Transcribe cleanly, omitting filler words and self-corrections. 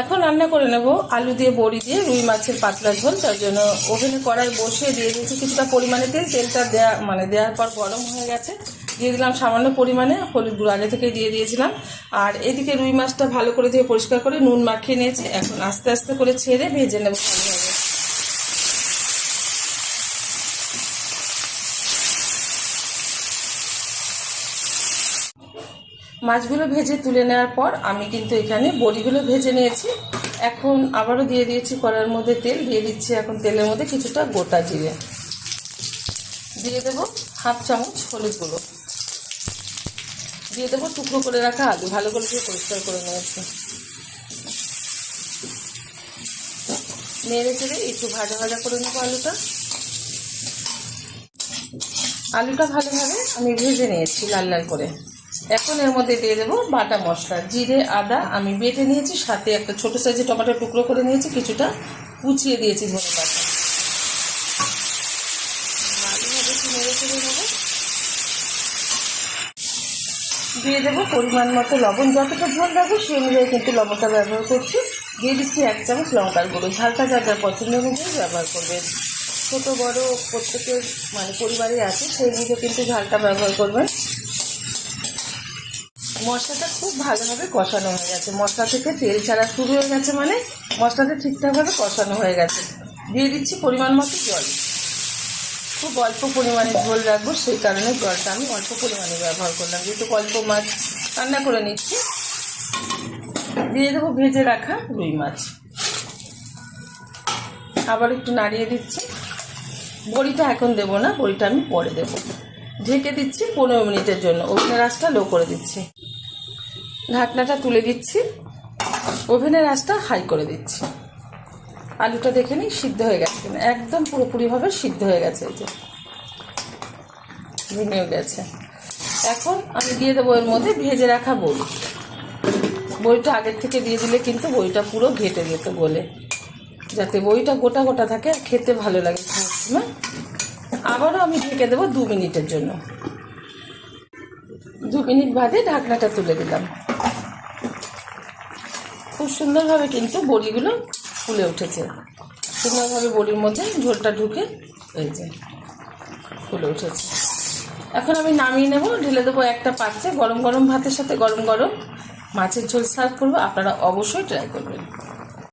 এখন রান্না করে নেব আলু দিয়ে বড়ি দিয়ে রুই মাছের পাতলা ঝোল। তার জন্য ওভেনে কড়াই বসিয়ে দিয়ে দিয়েছি কিছুটা পরিমাণে তেল। তেলটা দেওয়ার পর গরম হয়ে গেছে। দিয়ে দিলাম সামান্য পরিমাণে হলুদ গুঁড়ো, আগে থেকে দিয়ে দিয়েছিলাম। আর এদিকে রুই মাছটা ভালো করে দিয়ে পরিষ্কার করে নুন মাখিয়ে নিয়েছি। এখন আস্তে আস্তে করে ছেড়ে ভেজে নেব ভালোভাবে। মাছগুলো ভেজে তুলে নেওয়ার পর আমি কিন্তু এখানে বড়িগুলো ভেজে নিয়েছি। এখন আবারও দিয়ে দিয়েছি কড়াইয়ের মধ্যে তেল। দিয়ে দিচ্ছি এখন তেলের মধ্যে কিছুটা গোটা জিরে, দিয়ে দেবো হাফ চামচ হলুদ গুঁড়ো, দিয়ে দেবো টুকরো করে রাখা আলু, ভালো করে দিয়ে পরিষ্কার করে নিয়েছি। নেড়ে চেড়ে একটু ভাজা ভাজা করে নেবো আলুটা ভালোভাবে আমি ভেজে নিয়েছি লাল লাল করে। এখন এর মধ্যে দিয়ে দেবো বাটা মশলা, জিরে আদা আমি বেটে নিয়েছি, সাথে একটা ছোট সাইজের টমেটো টুকরো করে নিয়েছি, কিছুটা কুচিয়ে দিয়েছি ধনে পাতা। ভালোভাবে একটু নেড়ে চেড়ে নেবো। দিয়ে দেবো পরিমাণ মতো লবণ, যতটা ঝোল রাখবো সেই অনুযায়ী কিন্তু লবণটা ব্যবহার করছি। দিয়ে দিচ্ছি 1 চামচ লঙ্কার গুঁড়ো, ঝালটা যা যা পছন্দ অনুযায়ী ব্যবহার করবেন। ছোটো বড় প্রত্যেকের পরিবারে আছে, সেই বুঝে কিন্তু ঝালটা ব্যবহার করবেন। মশলাটা খুব ভালোভাবে কষানো হয়ে গেছে, মশলা থেকে তেল ছাড়া শুরু হয়ে গেছে, মশলাটা ঠিকঠাকভাবে কষানো হয়ে গেছে। দিয়ে দিচ্ছি পরিমাণ মতো জল। খুব অল্প পরিমাণে ঝোল রাখবো, সেই কারণে জলটা আমি অল্প পরিমাণে ব্যবহার করলাম, যেহেতু অল্প মাছ রান্না করে নিচ্ছি। দিয়ে দেবো ভেজে রাখা রুই মাছ, আবার একটু নাড়িয়ে দিচ্ছি। বড়িটা এখন দেবো না, বড়িটা আমি পরে দেবো। ঢেকে দিচ্ছি 15 মিনিটের জন্য, ওভেনের আঁচটা লো করে দিচ্ছি। ঢাকনাটা তুলে দিচ্ছি, ওভেনের আঁচটা হাই করে দিচ্ছি। আলুটা দেখে নিই সিদ্ধ হয়ে গেছে কিনা, একদম পুরোপুরিভাবে সিদ্ধ হয়ে গেছে, এই যে ভেঙেও গেছে। এখন আমি দিয়ে দেবো এর মধ্যে ভেজে রাখা বড়ি। বড়িটা আগের থেকে দিয়ে দিলে কিন্তু বড়িটা পুরো ঘেটে যেত গলে, যাতে বড়িটা গোটা গোটা থাকে, খেতে ভালো লাগে খাওয়ার সময়। আবারও আমি ঢেকে দেবো 2 মিনিটের জন্য। 2 মিনিট বাদে ঢাকনাটা তুলে দিলাম। খুব সুন্দরভাবে কিন্তু বড়িগুলো ফুলে উঠেছে, সুন্দরভাবে বড়ির মধ্যে ঝোলটা ঢুকে এই যে ফুলে উঠেছে। এখন আমি নামিয়ে নেব, ঢেলে দেবো একটা পাত্রে। গরম গরম ভাতের সাথে গরম গরম মাছের ঝোল সার্ভ করবো। আপনারা অবশ্যই ট্রাই করবেন।